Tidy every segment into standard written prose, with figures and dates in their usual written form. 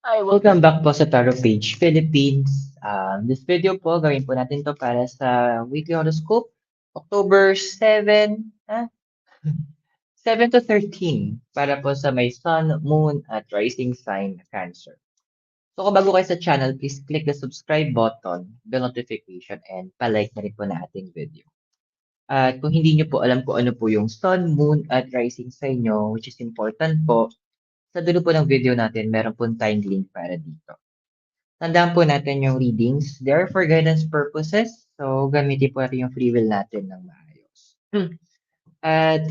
Hi, welcome back po sa Taro Page Philippines. This video po, gawin po natin to para sa weekly horoscope, October 7, 7 to 13, para po sa may sun, moon, at rising sign na Cancer. So kung bago kayo sa channel, please click the subscribe button, bell notification, and palike na rin po na ating video. At kung hindi nyo po alam kung ano po yung sun, moon, at rising sign nyo, which is important po, sa dulo po ng video natin, meron po tayong link para dito. Tandaan po natin yung readings. They are for guidance purposes. So, gamitin po natin yung free will natin ng maayos. At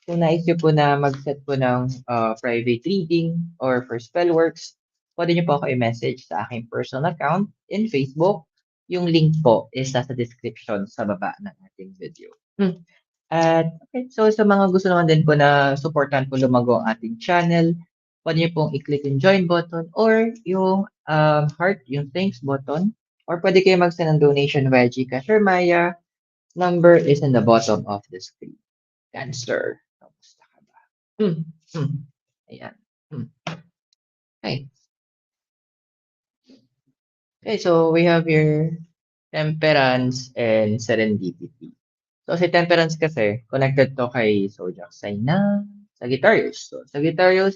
kung nais nyo po na mag-set po ng private reading or for spell works, pwede nyo po ako i-message sa aking personal account in Facebook. Yung link po is nasa description sa baba ng ating video. At okay, so sa mga gusto naman din po na supportan po lumago ang ating channel, pwede niyo pong i-click yung join button or yung heart, yung thanks button. Or pwede kayo mag-send ng donation via Gcash or Maya. Number is in the bottom of the screen. Cancer. Kamusta ka ba? Ayan. Okay. Okay, so we have here Temperance and Serendipity. So si Temperance kasi, connected to kay Zodiac sign na Sagittarius. So Sagittarius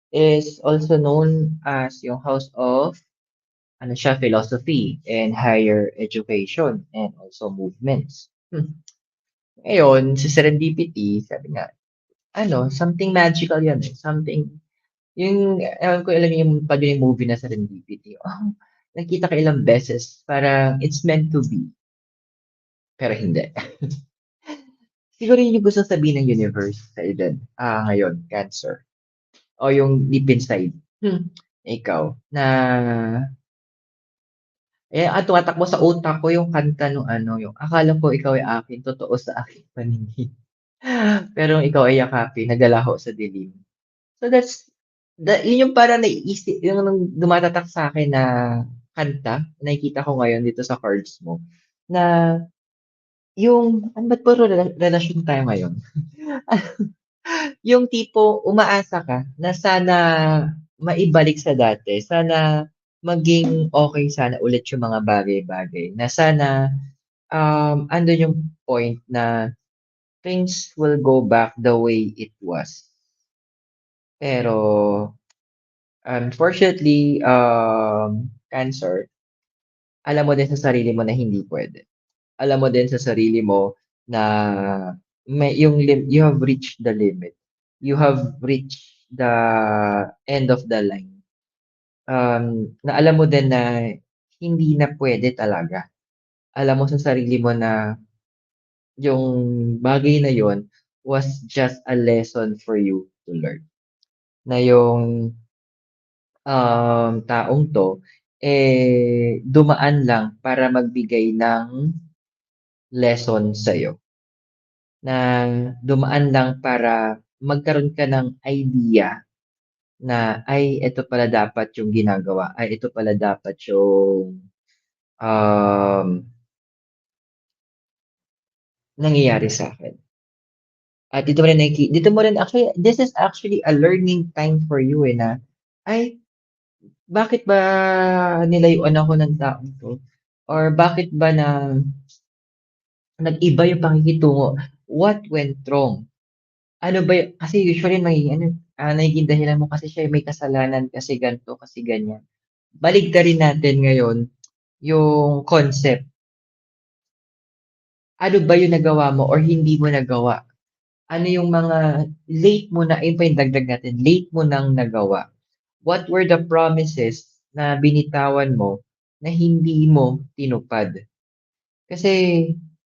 is also known as yung house of ano siya, philosophy and higher education and also movements. Ngayon, si Serendipity, sabi nga, ano, something magical yan eh. Something, yung, ewan ko alam niyo yung pag yung movie na Serendipity. Oh, nakita ko ilang beses, parang it's meant to be. Pero hindi. Siguro yun yung gusto sabihin ng universe sa edad. Ngayon, Cancer. O yung deep inside. Ikaw, na tumatakbo sa utak ko yung kanta nung ano, yung akala ko ikaw ay akin, totoo sa aking paningin. Pero ikaw ay yakapin, nagalaho sa dilim. So yun yung parang naiisip, yung dumatatak sa akin na kanta, nakikita ko ngayon dito sa cards mo, na yung, ano ba't puro relasyon tayo ngayon? Yung tipo, umaasa ka na sana maibalik sa dati, sana maging okay sana ulit yung mga bagay-bagay, na sana andun yung point na things will go back the way it was. Pero unfortunately, Cancer, alam mo din sa sarili mo na hindi pwede. Alam mo din sa sarili mo na you have reached the limit. You have reached the end of the line. Na alam mo din na hindi na pwede talaga. Alam mo sa sarili mo na yung bagay na yon was just a lesson for you to learn. Na yung taong 'to, dumaan lang para magbigay ng lesson sa'yo. Na dumaan lang para magkaroon ka ng idea na, "Ay, ito pala dapat yung ginagawa. Ay, ito pala dapat yung, um, nangyayari sa'kin." At dito mo rin actually this is actually a learning time for you, na, "Ay, bakit ba nilayuan ako ng taong 'to? Or bakit ba nag-iba yung pakikitungo? What went wrong? Ano ba kasi usually magiging ano, nagiging dahilan mo kasi siya may kasalanan kasi gan'to, kasi ganyan." Baligtarin natin ngayon yung concept. Ano ba yung nagawa mo or hindi mo nagawa? Ano yung mga late mo na ayun pa yung dagdag natin, late mo nang nagawa? What were the promises na binitawan mo na hindi mo tinupad? Kasi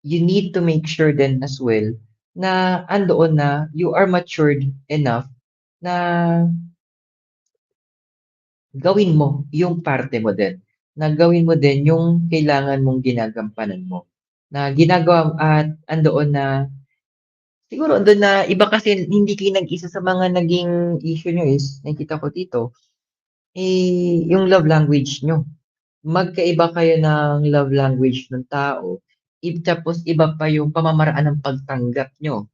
you need to make sure then as well na andoon na you are matured enough na gawin mo yung parte mo din. Na gawin mo din yung kailangan mong ginagampanan mo. Na ginagawa at andoon na siguro andun na iba kasi hindi kayo nag-isa sa mga naging issue niyo is nakikita ko dito, yung love language niyo. Magkaiba kayo ng love language ng tao, tapos iba pa yung pamamaraan ng pagtanggap niyo.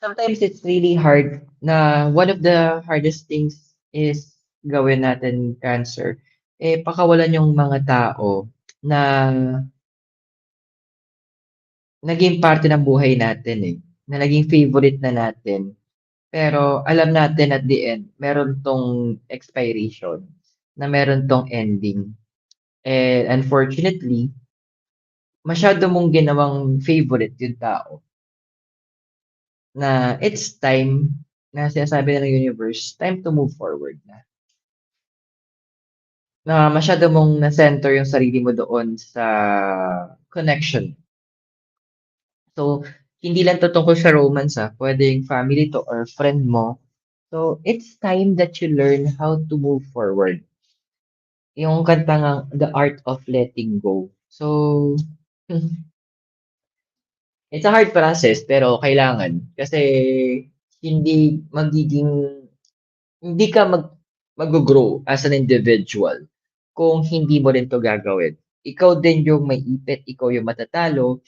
sometimes it's really hard na one of the hardest things is gawin natin cancer, eh, pakawalan yung mga tao na naging parte ng buhay natin, eh, na naging favorite na natin. Pero alam natin at the end, meron 'tong expiration, na meron 'tong ending. And unfortunately, masyado mong ginawang favorite yung tao na it's time na sinasabi na ng universe, time to move forward na. Na masyado mong na-center yung sarili mo doon sa connection. So, hindi lang 'to tungkol sa romance, puwedeng family 'to or friend mo. So, it's time that you learn how to move forward. Yung kanta ngang The Art of Letting Go. So, it's a hard process pero kailangan kasi hindi magiging hindi ka maggo-grow as an individual kung hindi mo rin 'to gagawin. Ikaw din yung maiipit, ikaw yung matatalo,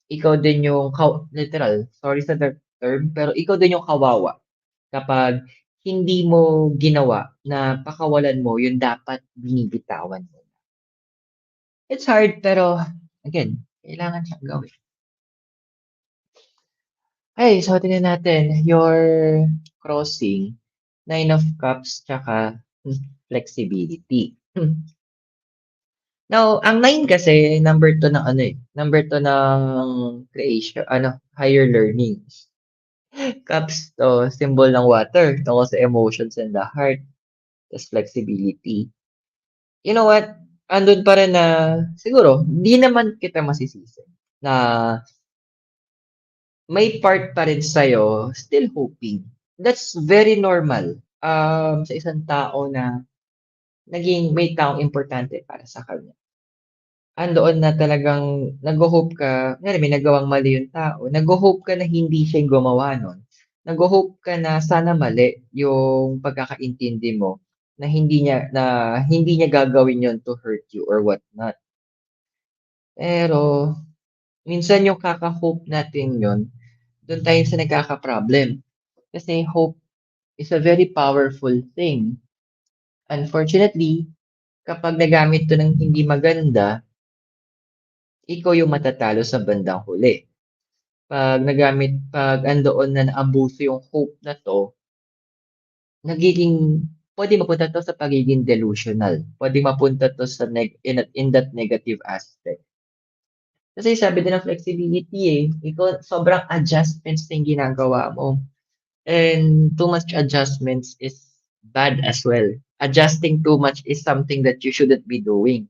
ikaw din yung literal, sorry sa term, pero ikaw din yung kawawa kapag hindi mo ginawa na pakawalan mo yung dapat binibitawan mo. It's hard pero again, kailangan siyang gawin. Ay, so tingnan natin your crossing, Nine of Cups tsaka flexibility. Now, ang nine kasi number 2 ng ano, eh, number 2 ng creation ano, higher learning. Cups 'to, symbol ng water, tungkol sa emotions and the heart, tas flexibility. You know what, andun pa rin na siguro di naman kita masisisi na may part pa rin sa'yo still hoping. That's very normal, sa isang tao na naging may taong importante para sa kanya. Andoon na talagang nagho-hope ka, kunyari may nagawang mali yung tao, nagho-hope ka na hindi siya yung gumawa nun. Nagho-hope ka na sana mali yung pagkakaintindi mo na hindi niya gagawin yun to hurt you or what not. Pero minsan yung kaka-hope natin yun, dun tayo sa nagkaka-problem. Kasi hope is a very powerful thing. Unfortunately, kapag nagamit 'to ng hindi maganda, ikaw yung matatalo sa bandang huli. 'Pag andoon na naabuso yung hope na 'to, nagiging puwede mapunta 'to sa pagiging delusional, puwedeng mapunta 'to sa in that negative aspect. Kasi sabi din ng flexibility, eh, ikaw sobrang adjustments na yung ginagawa mo. And too much adjustments is bad as well. Adjusting too much is something that you shouldn't be doing.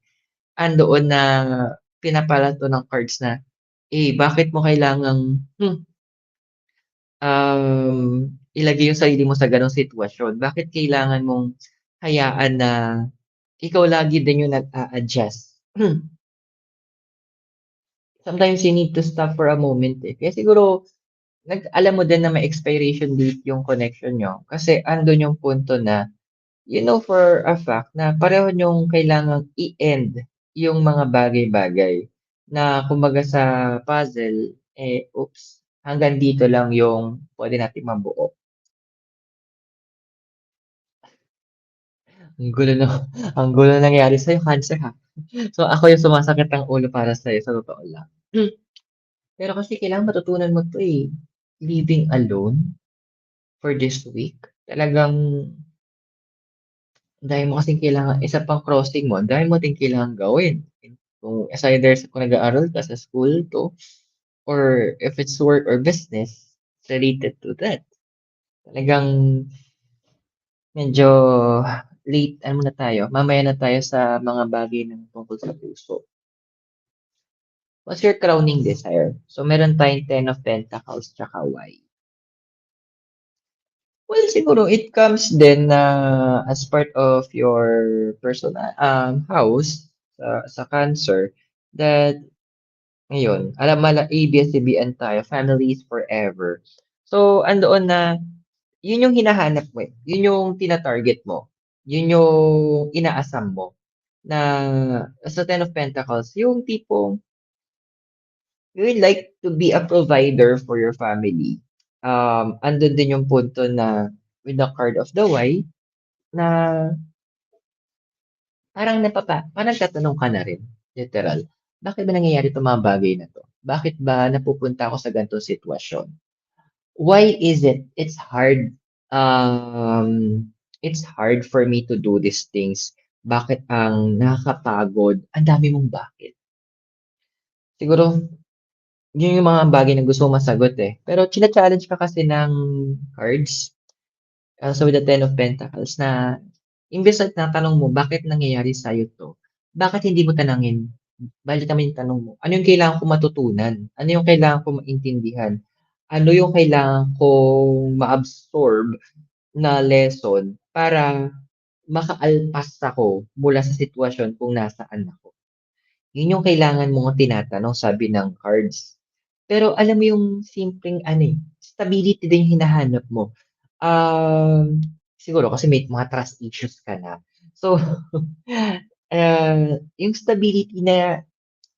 Andoon na pinapala 'to ng cards na, eh, bakit mo kailangang, ilagay yung sarili mo sa gano'ng sitwasyon? Bakit kailangan mong hayaan na ikaw lagi din yung nag-a-adjust? Sometimes you need to stop for a moment, eh. Kaya siguro alam mo din na may expiration date yung connection niyo kasi andun yung punto na you know for a fact na pareho niyong kailangang i-end yung mga bagay-bagay na kumbaga sa puzzle, eh, oops, hanggang dito lang yung puwede nating mabuo. Ang gulo ng ang gulo ng nangyari sa'yo, Cancer, ha. So, ako yung sumasakit ang ulo para sa'yo, sa totoo lang. Pero kasi kailangan matutunan mo 'to, eh, living alone for this week. Talagang ang dami mo kasing kailangan isa pang crossing mo, ang dami mo ding kailangang gawin. Kung it's either kung nag-aaral ka sa school 'to or if it's work or business related to that. Talagang medyo late ano na tayo, mamaya na tayo sa mga bagay ng tungkol sa puso. What's your crowning desire? So meron tayong Ten of Pentacles tsaka why? Well, siguro it comes din na as part of your personal house sa Cancer that ngayon alam ABS-CBN tayo, family is forever. So andoon na yun yung hinahanap mo, eh, yun yung tina-target mo, yun yung inaasam mo na sa Ten of Pentacles yung tipong you would like to be a provider for your family. andun din yung punto na with the card of the Y na parang nagtatanong ka na rin, literal. Bakit ba nangyayari 'tong mga bagay na 'to? Bakit ba napupunta ako sa ganitong sitwasyon? Why is it it's hard for me to do these things? Bakit ang nakakapagod? Ang dami mong bakit. Siguro yun yung mga bagay na gusto mong masagot, eh. Pero china-challenge ka kasi ng cards, so with the Ten of Pentacles na imbes na tinatanong mo, "Bakit nangyayari sa'yo 'to?" Bakit hindi mo tanungin, balik naman yung tanong mo, "Ano yung kailangan kong matutunan? Ano yung kailangan kong maintindihan? Ano yung kailangan kong ma-absorb na lesson para makaalpas ako mula sa sitwasyon kung nasaan ako?" Yun yung kailangan mong tinatanong, sabi ng cards. Pero alam mo yung simpleng ano, eh, stability din yung hinahanap mo. Siguro kasi may mga trust issues ka na. So, yung stability na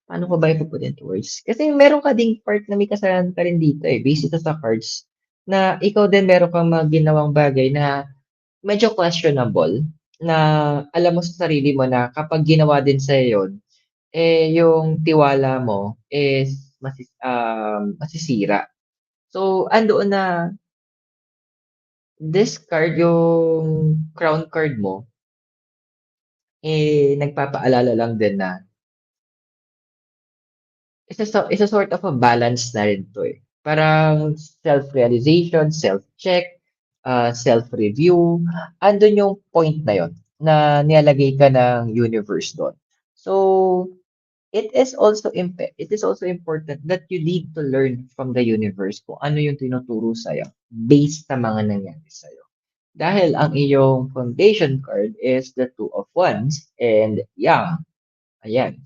paano ko ba ipu-put into words? Kasi meron ka ding part na may kasalanan ka rin dito, eh, base ito sa cards na ikaw din meron kang mga ginawang bagay na medyo questionable na alam mo sa sarili mo na kapag ginawa din sa'yo yun, eh, yung tiwala mo is masisira. So, andoon na this card, yung crown card mo, eh, nagpapaalala lang din na it's a sort of a balance na rin 'to, eh. Parang self-realization, self-check, self-review, andun yung point na yun na nilalagay ka ng universe dun. So, it is also important that you need to learn from the universe kung ano yung tinuturo sa'yo based sa mga nangyari sa'yo. Dahil ang iyong foundation card is the Two of Wands and Yang. Ayan.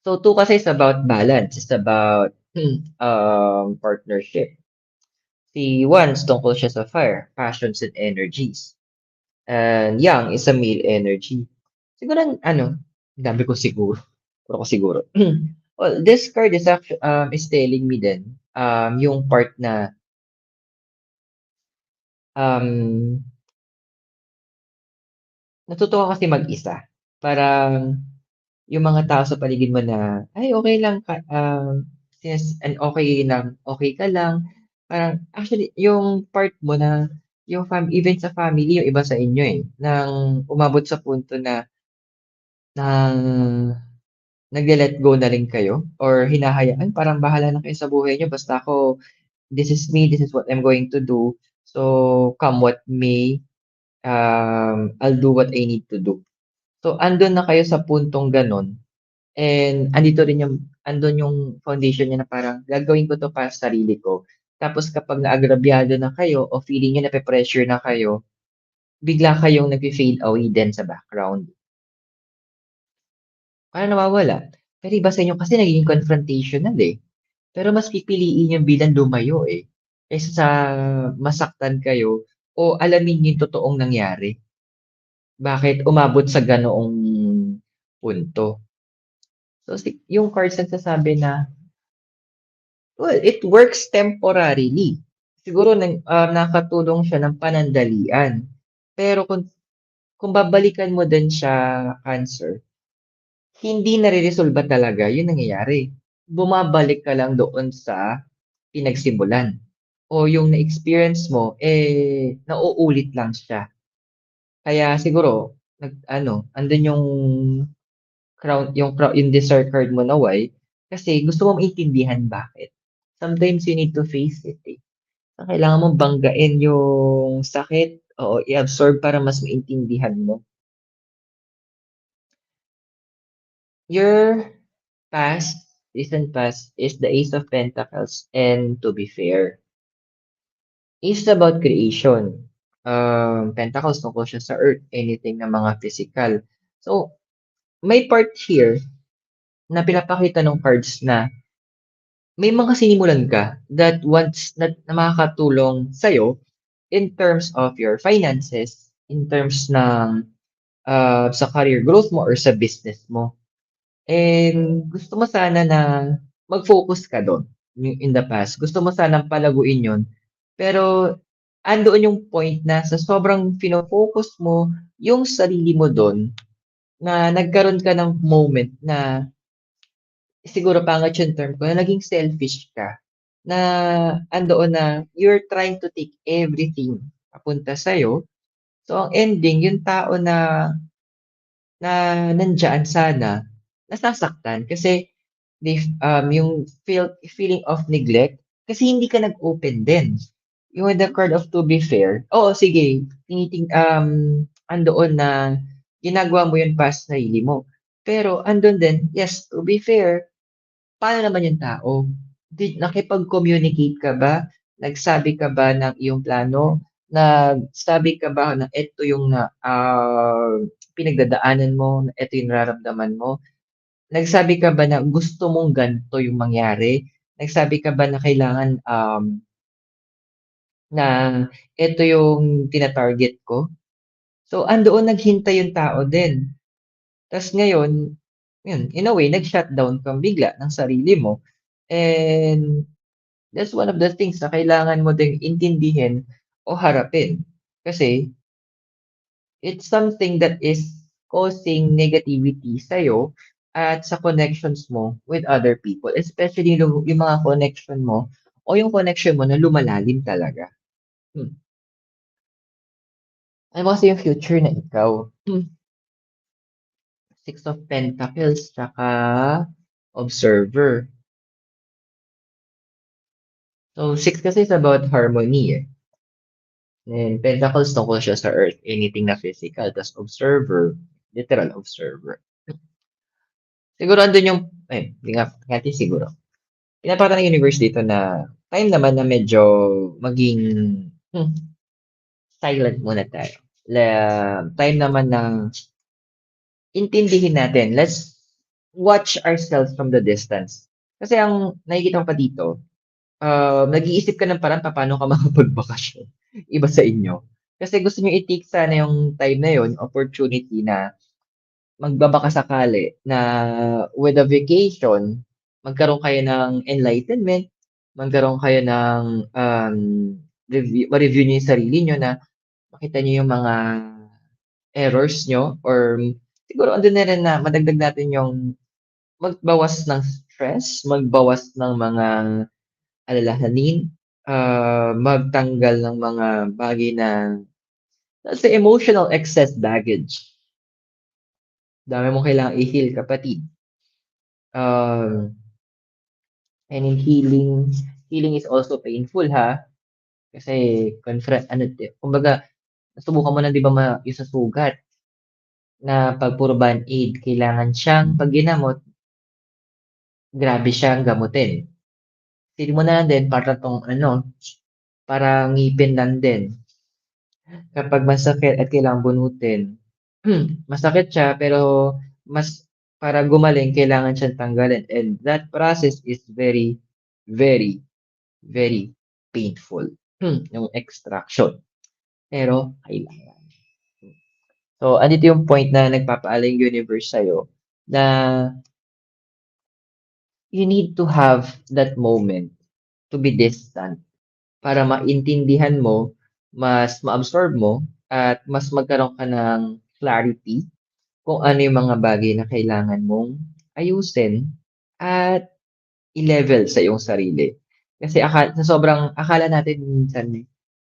So, two kasi is about balance, it's about partnership. Si Wands tungkol siya sa fire, passions and energies. And Yang is a male energy. Siguro ano, ang dami ko siguro. Puro ko siguro. Well, this card is telling me din, yung part na, um, natuto ka kasi mag-isa. Parang yung mga tao sa paligid mo na, "Ay okey lang ka and okey ka lang." Parang actually yung part mo na yung even sa family yung iba sa inyo, eh, ng umabot sa punto na ng nagle-let go na rin kayo or hinahayaan, parang bahala na kayo sa buhay niyo basta ako this is me, this is what I'm going to do. So, come what may, I'll do what I need to do. So, andun na kayo sa puntong gano'n and andun yung foundation niya na parang gagawin ko 'to para sa sarili ko. Tapos kapag naagrabyado na kayo o feeling niyo nape-pressure na kayo, bigla kayong nagfe-fade away din sa background. Parang nawawala. Pero iba sa inyo kasi nagiging confrontational, eh. Pero mas pipiliin niyong bilang lumayo, eh, kaysa sa masaktan kayo o alamin yung totoong nangyari. Bakit umabot sa ganoong punto. So, yung cards nagsasabi na, well, it works temporarily. Siguro nakatulong siya ng panandalian. Pero kung babalikan mo din siya, Cancer, hindi nareresolba talaga yung nangyayari. Bumabalik ka lang doon sa pinagsimulan o yung na-experience mo, eh, nauulit lang siya. Kaya siguro nag-ano, andun yung desert card mo na Y, kasi gusto mong maintindihan bakit. Sometimes you need to face it, eh. So, kailangan mong banggain yung sakit, oo, i-absorb para mas maintindihan mo. Your past, recent past is the Ace of Pentacles and to be fair. Is about creation. Pentacles tungkol siya sa earth, anything na mga physical. So, may part here na pinapakita ng cards na may mga sinimulan ka na makakatulong sa'yo in terms of your finances, in terms ng sa career growth mo or sa business mo. And gusto mo sana na mag-focus ka do'n. in the past. Gusto mo sanang palaguin yun, pero andoon yung point na sa sobrang fino-focus mo yung sarili mo dun, na nagkaroon ka ng moment na siguro pangit yung term ko, na naging selfish ka. Na andoon na you're trying to take everything papunta sa'yo. So, ang ending, yung tao na nandiyan sana, nasasaktan kasi yung feeling of neglect, kasi hindi ka nag-open din. Yung with the card of to be fair, oo, sige, andoon na ginagawa mo yun para sa sarili mo. Pero andun din, yes, to be fair, paano naman yung tao? Nakipag-communicate ka ba? Nagsabi ka ba ng iyong plano? Nagsabi ka ba na eto yung pinagdadaanan mo, na eto yung nararamdaman mo? Nagsabi ka ba na gusto mong ganito yung mangyari? Nagsabi ka ba na kailangan na eto yung tina-target ko? So, andoon naghintay yung tao din. Tas ngayon, yun, in a way, nag-shutdown kang bigla ng sarili mo. And that's one of the things na kailangan mo ding intindihin o harapin. Kasi it's something that is causing negativity sa'yo at sa connections mo with other people, especially yung mga connection mo o yung connection mo na lumalalim talaga. Hmm. Ano ba kasi yung future na ikaw? Six of Pentacles, tsaka Observer. So, six kasi is about harmony eh. And Pentacles tungkol siya sa Earth, anything na physical. Tas Observer, literal observer. Siguro andun yung, hindi nga, natin siguro. Pinapata ng universe dito na time naman na medyo maging hmm, silent muna tayo. Time naman ng intindihin natin. Let's watch ourselves from the distance. Kasi ang nakikita ko pa dito, nag-iisip ka ng parang paano ka makapagbakasyon. Iba sa inyo. Kasi gusto nyo i-take sana yung time na yun, opportunity na magbabaka sakali na with a vacation, magkaroon kayo ng enlightenment, magkaroon kayo ng ma-review niyo yung sarili niyo na makita niyo yung mga errors niyo or siguro andun na rin na madagdag natin yung magbawas ng stress, magbawas ng mga alalahanin, magtanggal ng mga bagay na sa emotional excess baggage. Dami mong kailangang i-heal, kapatid. Um, and in healing is also painful ha. Kasi kumbaga, nasubukan mo na 'di ba yung sa sugat na 'pag puro Band-Aid, kailangan siyang 'pag ginamot, grabe siyang gamutin. Feeling mo na lang din para 'tong parang ngipin lang din. Kapag masakit at kailangang bunutin, masakit siya pero mas para gumaling kailangan siyang tanggalin, and that process is very, very, very painful, yung extraction, pero kailangan. So, andito yung point na nagpapaalala yung universe sa'yo na you need to have that moment to be distant para maintindihan mo, mas ma-absorb mo, at mas magkaroon ka ng clarity kung ano yung mga bagay na kailangan mong ayusin at i-level sa iyong sarili. Kasi sa sobrang akala natin minsan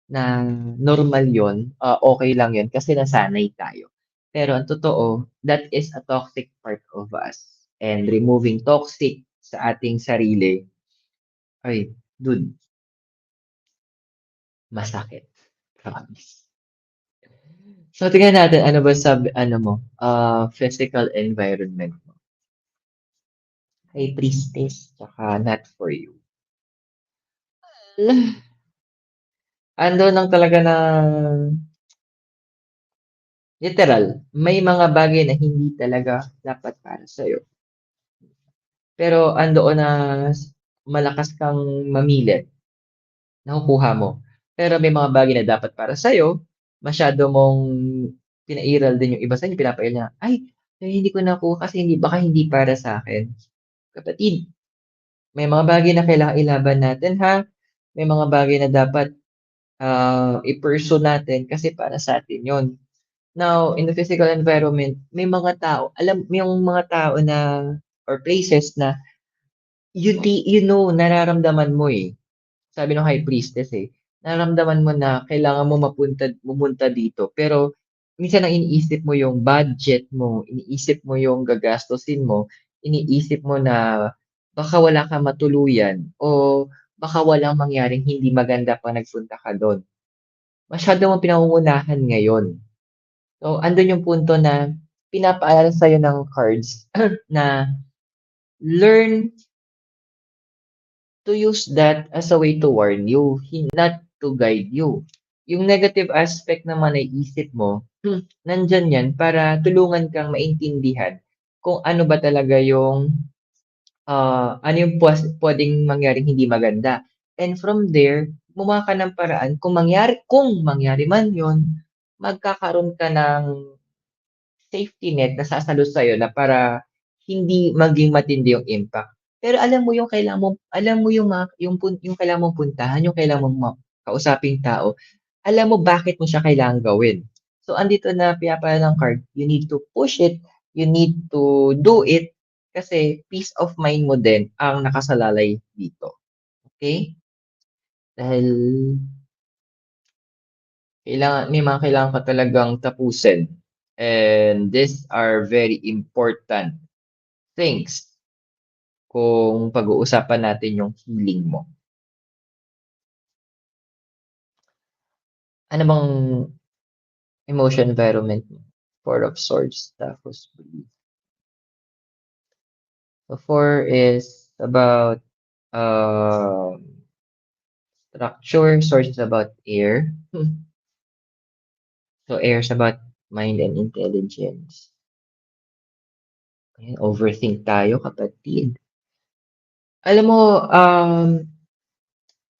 na normal yon, okay lang yon kasi nasanay tayo. Pero ang totoo, that is a toxic part of us. And removing toxic sa ating sarili, ay, dude, masakit. Promise. So, tingnan natin ano ba physical environment mo. Kay Priestess, tsaka not for you. Ando lang talaga na literal, may mga bagay na hindi talaga dapat para sa'yo. Pero andoon na malakas kang mamili, nakukuha mo. Pero may mga bagay na dapat para sa'yo, masyado mong pinairal din yung iba sa'yo, pinapairal na, ay, hindi ko nakuha kasi baka hindi para sa akin. Kapatid, May mga bagay na kailangang ilaban natin ha. May mga bagay na dapat i-pursue natin kasi para sa atin yun. Now, in the physical environment, may mga tao, alam mo yung mga tao na or places na nararamdaman mo eh. Sabi ng high priestess eh, nararamdaman mo na kailangan mo pumunta dito. Pero minsan ang iniisip mo yung budget mo, iniisip mo yung gagastusin mo, iniisip mo na baka wala kang matuluyan o baka walang mangyaring hindi maganda pag nagpunta ka do'n. Masyado mong pinangungunahan ngayon. So, andun yung punto na pinapaalala sa'yo ng cards na learn to use that as a way to warn you, not to guide you. Yung negative aspect naman ay isip mo, nandyan yan para tulungan kang maintindihan kung ano ba talaga yung ano yung pwedeng mangyaring hindi maganda. And from there, gumawa ka ng paraan kung mangyari man yun, magkakaroon ka ng safety net na sasalo sa'yo na para hindi maging matindi yung impact. Pero alam mo yung yung kailangan mong puntahan, yung kailangan mong kausaping tao, alam mo bakit mo siya kailangang gawin. So andito na pinapaalala ng card, you need to push it, you need to do it, kasi peace of mind mo din ang nakasalalay dito. Okay? Dahil may mga kailangan ka talagang tapusin. And these are very important things kung pag-uusapan natin yung healing mo. Ano bang emotion environment mo? Four of Swords, tapos breathe. So four is about structure, Swords is about air. So air is about mind and intelligence. Ayan, overthink tayo, kapatid. Alam mo,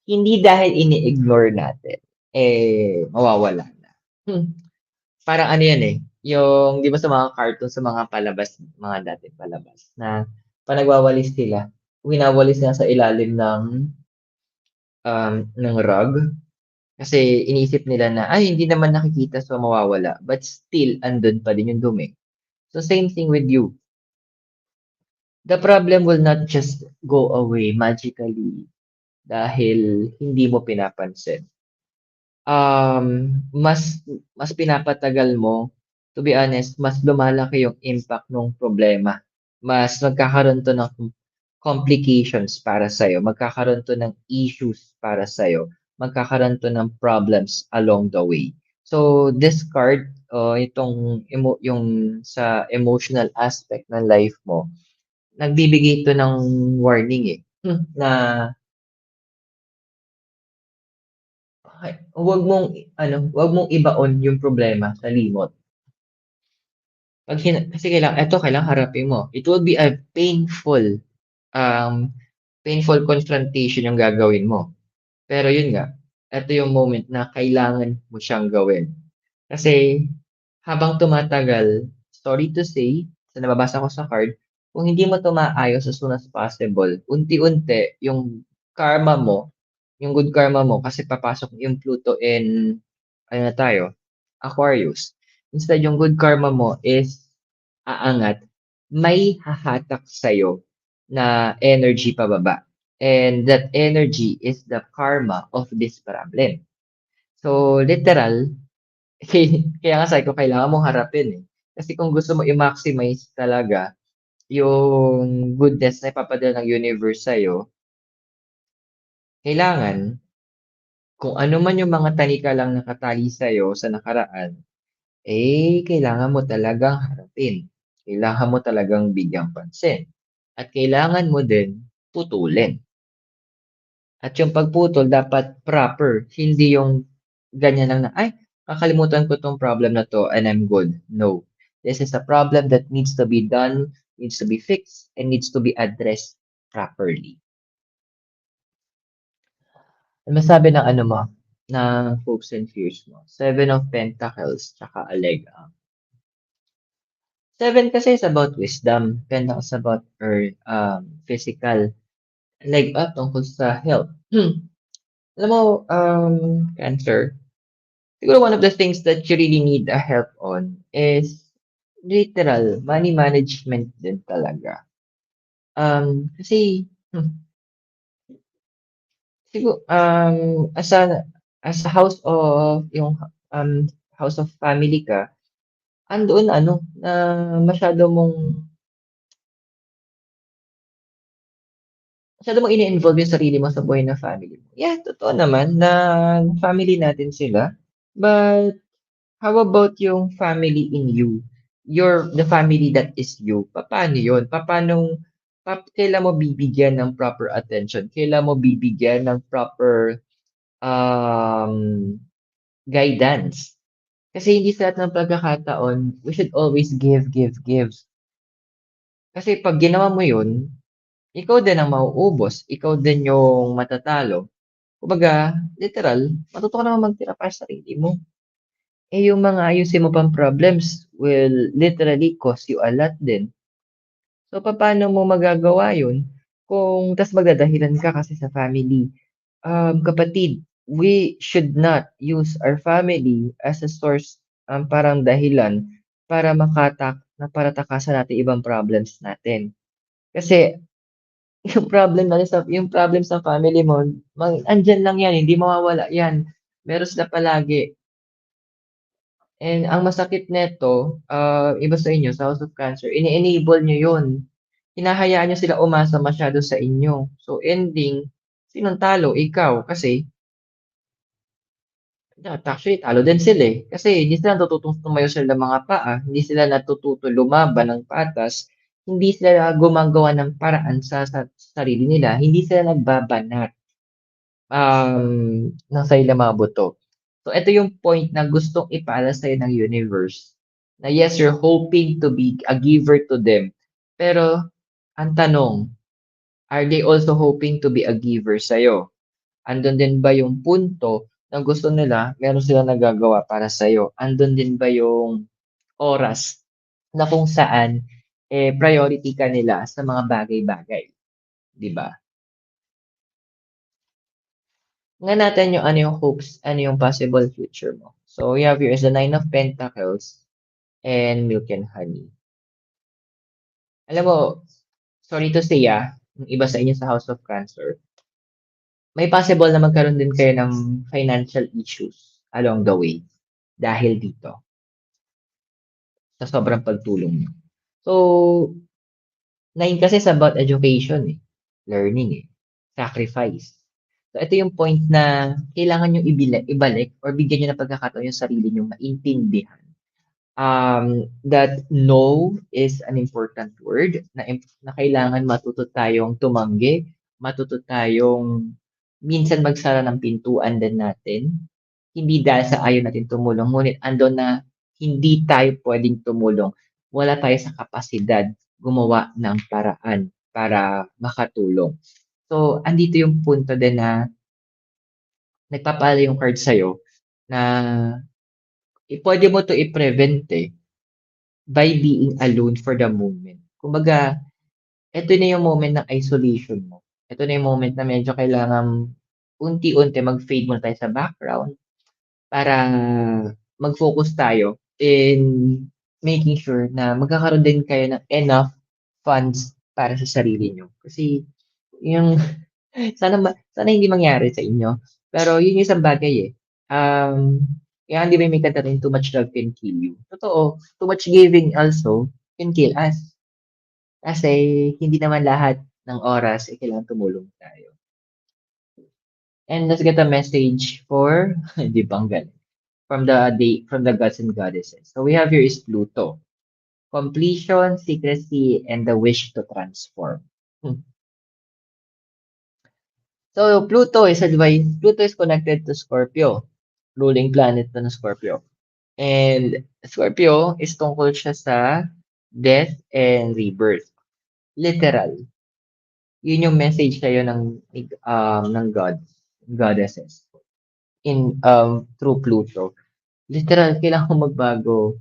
hindi dahil ini-ignore natin, mawawala na. Parang ano yan eh, yung 'di ba sa mga cartoon, sa mga palabas, mga dating palabas na 'pag nagwawalis sila, winawalis nila sa ilalim ng rug kasi iniisip nila na, "Ay hindi naman nakikita so mawawala." But still andun pa din yung dumi. So same thing with you. The problem will not just go away magically dahil hindi mo pinapansin. Mas mas pinapatagal mo, to be honest, mas lumalaki yung impact nung problema. Mas magkakaroon 'to ng complications para sa'yo, magkakaroon 'to ng issues para sa'yo, magkakaroon 'to ng problems along the way. So, this card, itong yung sa emotional aspect ng life mo, nagbibigay ito ng warning, eh, na wag mong ibaon yung problema sa limot. Kasi kailangan harapin mo. It will be a painful confrontation yung gagawin mo. Pero yun nga, eto yung moment na kailangan mo siyang gawin. Kasi habang tumatagal, sorry to say, sa nababasa ko sa card, kung hindi mo 'to maayos as soon as possible, unti-unti yung karma mo, yung good karma mo kasi papasok yung Pluto in ano na tayo, Aquarius. Instead yung good karma mo is aangat, may hahatak sa'yo na energy pababa. And that energy is the karma of this problem. So, literal, kaya nga sabi ko kailangan mong harapin eh. Kasi kung gusto mo i-maximize talaga yung goodness na ipapadala ng universe sa'yo, kailangan kung ano man yung mga talikalang nakatali sa'yo sa nakaraan, kailangan mo talagang harapin. Kailangan mo talagang bigyang pansin. At kailangan mo din putulin. At yung pagputol dapat proper, hindi yung ganyan lang na, "Ay, kakalimutan ko 'tong problem na 'to and I'm good." No. This is a problem that needs to be done, needs to be fixed, and needs to be addressed properly. Ano masabi ng ano mo, ng hopes and fears mo? Seven of Pentacles tsaka Alega. Seven kasi is about wisdom, Pentacles about physical. leg up tungkol sa health. Alam mo, Cancer, siguro one of the things that you really need a help on is literal money management din talaga. Kasi siguro as a house of yung house of family ka, andoon ano na masyado mong ini-involve yung sarili mo sa buhay ng family mo. Yeah, totoo naman na family natin sila. But how about yung family in you? The family that is you. Paano yun? Kailan mo bibigyan ng proper attention? Kailan mo bibigyan ng proper um, guidance? Kasi hindi sa lahat ng pagkakataon, we should always give, give, give. Kasi pag ginawa mo yun, ikaw din ang mauubos, ikaw din yung matatalo. Kumbaga, literal, matuto ka naman magtira para sa sarili mo. Eh, yung mga ayusin mo pang problems will literally cost you a lot din. So, paano mo magagawa yun kung tas magdadahilan ka kasi sa family? Kapatid, we should not use our family as a source, parang dahilan para para takasan natin ibang problems natin. Kasi yung problem sa family mo, andiyan lang yan, hindi mawawala yan. Meron sila palagi. And ang masakit nito, iba sa inyo, sa House of Cancer, ini-enable nyo yun. Hinahayaan nyo sila umasa masyado sa inyo. So ending, sinong talo? Ikaw. Kasi, actually, talo din sila eh. Kasi hindi sila natututong tumayo sila ng mga paa, hindi sila natututo lumaban ng patas, hindi sila gumagawa ng paraan sa sarili nila, hindi sila nagbabanat ng sariling mga buto. So, ito yung point na gustong ipaalala sa'yo ng universe. Na yes, you're hoping to be a giver to them. Pero, ang tanong, are they also hoping to be a giver sa'yo? Andun din ba yung punto na gusto nila, meron sila nagagawa para sa'yo? Andun din ba yung oras na kung saan priority ka nila sa mga bagay-bagay? Di ba? Nga natin yung ano yung hopes, ano yung possible future mo. So, we have here is the Nine of Pentacles and Milk and Honey. Alam mo, sorry to say yung iba sa inyo sa House of Cancer, may possible na magkaroon din kayo ng financial issues along the way dahil dito, sa sobrang pagtulong niyo. So, nine kasi is about education learning sacrifice. So, ito yung point na kailangan nyo ibalik or bigyan nyo ng pagkakataon yung sarili nyo maintindihan that no is an important word na kailangan matuto tayong tumanggi, matuto tayong minsan magsara ng pintuan din natin. Hindi dahil sa ayaw natin tumulong, ngunit andon na hindi tayo pwedeng tumulong. Wala tayo sa kapasidad gumawa ng paraan para makatulong. So, andito yung punto din na nagpapala yung card sa'yo na pwede mo to i-prevent by being alone for the moment. Kumbaga, ito na yung moment ng isolation mo. Ito na yung moment na medyo kailangan unti-unti mag-fade muna tayo sa background para mag-focus tayo in making sure na magkakaroon din kayo ng enough funds para sa sarili nyo. Kasi yung sana hindi mangyari sa inyo. Pero yun yung isang bagay kaya hindi ba may kanta rin, too much love can kill you. Totoo, too much giving also can kill us. Kasi hindi naman lahat ng oras kailangan tumulong tayo. And let's get a message for di bang galing, from the gods and goddesses. So we have here is Pluto. Completion, secrecy, and the wish to transform. So Pluto is connected to Scorpio, ruling planet to ng Scorpio. And Scorpio is tungkol siya sa death and rebirth. Literal. Yun yung message sa'yo ng goddesses in through Pluto. Literal, kailangan mo magbago.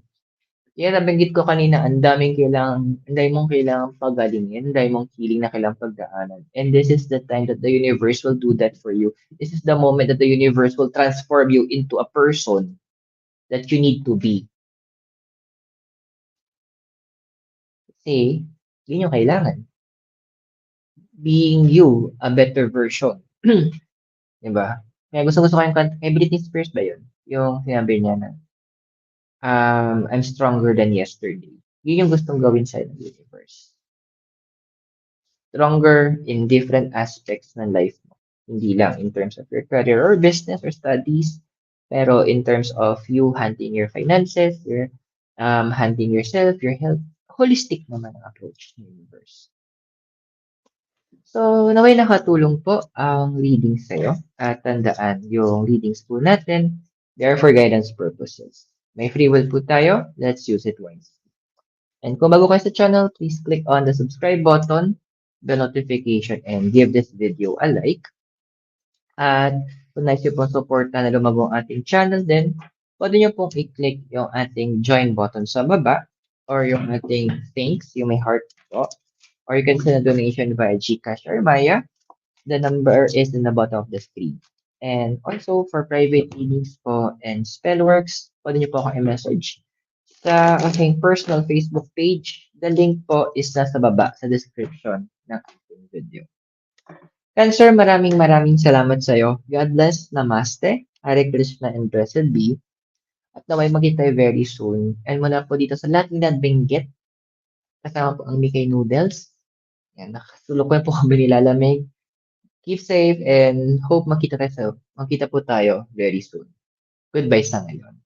Yan nabanggit ko kanina, ang dami mong kailangang pagalingin, ang dami mong healing na kailangang pagdaanan. And this is the time that the universe will do that for you. This is the moment that the universe will transform you into a person that you need to be. Kasi, yun yung kailangan. Being you, a better version. Diba? Kaya gusto-gusto ko yung kanta, kay Britney Spears ba yun? Yung sinabi niya na, I'm stronger than yesterday. Yun yung gustong gawin sa'yo ng universe. Stronger in different aspects ng life mo. Hindi lang in terms of your career or business or studies, pero in terms of you handling your finances, your handling yourself, your health, holistic naman ang approach ng universe. So, naway nakatulong po ang reading sa'yo. At tandaan, yung readings po natin, they are for guidance purposes. May free will po tayo, let's use it wisely. And kung bago kayo sa channel, please click on the subscribe button, the notification, and give this video a like. At kung nais nyo pong supporta na lumago ang ating channel din, pwede nyo pong i-click yung ating join button sa baba or yung ating thanks, yung may heart po. Or you can send a donation via GCash or Maya. The number is in the bottom of the screen. And also for private readings po and spellworks, pwede nyo po akong i-message sa aking personal Facebook page. The link po is nasa baba sa description ng ating video. Cancer, maraming salamat sa iyo. God bless. Namaste. Hare Krishna and blessed be. At naway magkita tayo very soon. And mula po dito sa lahat ng nabanggit, kasama po ang Mickey Noodles. Yan, nakasulok ko po kami nilalamig. Keep safe and hope makita po tayo very soon. Goodbye sa ngayon.